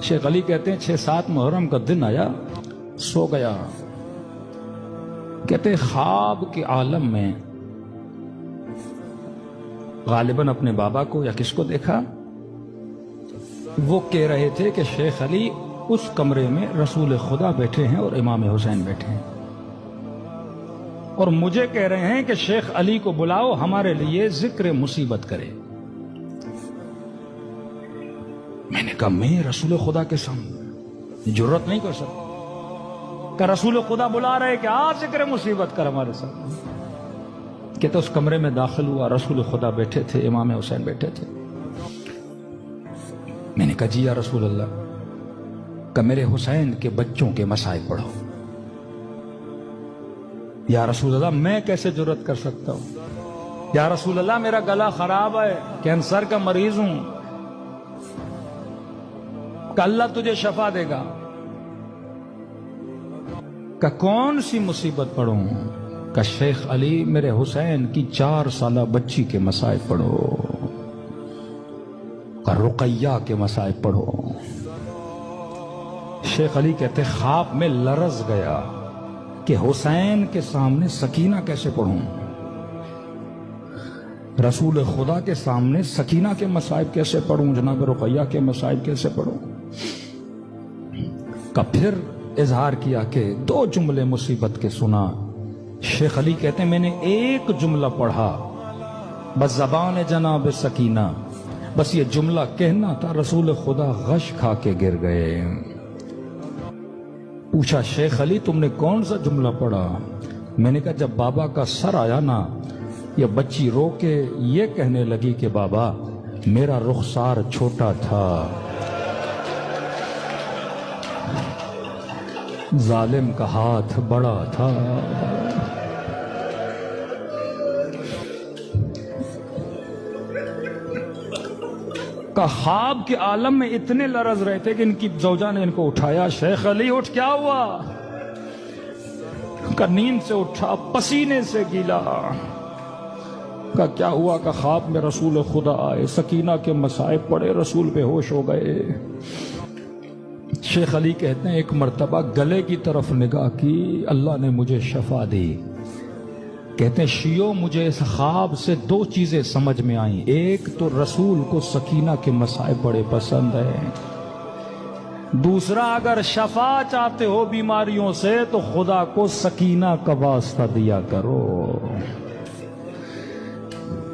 شیخ علی کہتے ہیں 6-7 محرم کا دن آیا، سو گیا، کہتے ہیں خواب کے عالم میں غالباً اپنے بابا کو یا کس کو دیکھا، وہ کہہ رہے تھے کہ شیخ علی اس کمرے میں رسول خدا بیٹھے ہیں اور امام حسین بیٹھے ہیں، اور مجھے کہہ رہے ہیں کہ شیخ علی کو بلاؤ کہ لیے ذکر مصیبت کرے۔ میں نے کہا میں رسول خدا کے سامنے جرت نہیں کر سکتا کہ رسول خدا بلا رہے کہ آ ذکر مصیبت کر ہمارے سامنے۔ کہ تو اس کمرے میں داخل ہوا، رسول خدا بیٹھے تھے، امام حسین بیٹھے تھے۔ میں نے کہا جی یا رسول اللہ، کہ میرے حسین کے بچوں کے مسائل پڑھو۔ یا رسول اللہ میں کیسے جرت کر سکتا ہوں؟ یا رسول اللہ میرا گلا خراب ہے، کینسر کا مریض ہوں، کہ اللہ تجھے شفا دے گا۔ کہ کون سی مصیبت پڑھوں؟ کہ شیخ علی میرے حسین کی 4 سالہ بچی کے مسائل پڑھو، کہ رقیہ کے مسائل پڑھو۔ شیخ علی کہتے خواب میں لرز گیا کہ حسین کے سامنے سکینہ کیسے پڑھوں، رسول خدا کے سامنے سکینہ کے مصائب کیسے پڑھوں، جناب رقیہ کے مصائب کیسے پڑھوں۔ کا پھر اظہار کیا کہ 2 جملے مصیبت کے سنا۔ شیخ علی کہتے ہیں میں نے ایک جملہ پڑھا بس زبان جناب سکینہ، بس یہ جملہ کہنا تھا، رسول خدا غش کھا کے گر گئے۔ پوچھا شیخ علی تم نے کون سا جملہ پڑھا؟ میں نے کہا جب بابا کا سر آیا نا، یہ بچی رو کے یہ کہنے لگی کہ بابا میرا رخسار چھوٹا تھا، ظالم کا ہاتھ بڑا تھا۔ کا خواب کے عالم میں اتنے لرز رہے تھے کہ ان کی زوجہ نے ان کو اٹھایا، شیخ علی اٹھ، کیا ہوا؟ کا نیند سے اٹھا، پسینے سے گیلا۔ کا کیا ہوا؟ کا خواب میں رسول خدا آئے، سکینہ کے مصائب پڑے، رسول بے ہوش ہو گئے۔ شیخ علی کہتے ہیں ایک مرتبہ گلے کی طرف نگاہ کی، اللہ نے مجھے شفا دی۔ کہتے ہیں شیعوں مجھے اس خواب سے 2 چیزیں سمجھ میں آئیں، ایک تو رسول کو سکینہ کے مسائب بڑے پسند ہیں، دوسرا اگر شفا چاہتے ہو بیماریوں سے تو خدا کو سکینہ کا واسطہ دیا کرو۔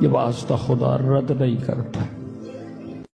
یہ واسطہ خدا رد نہیں کرتا۔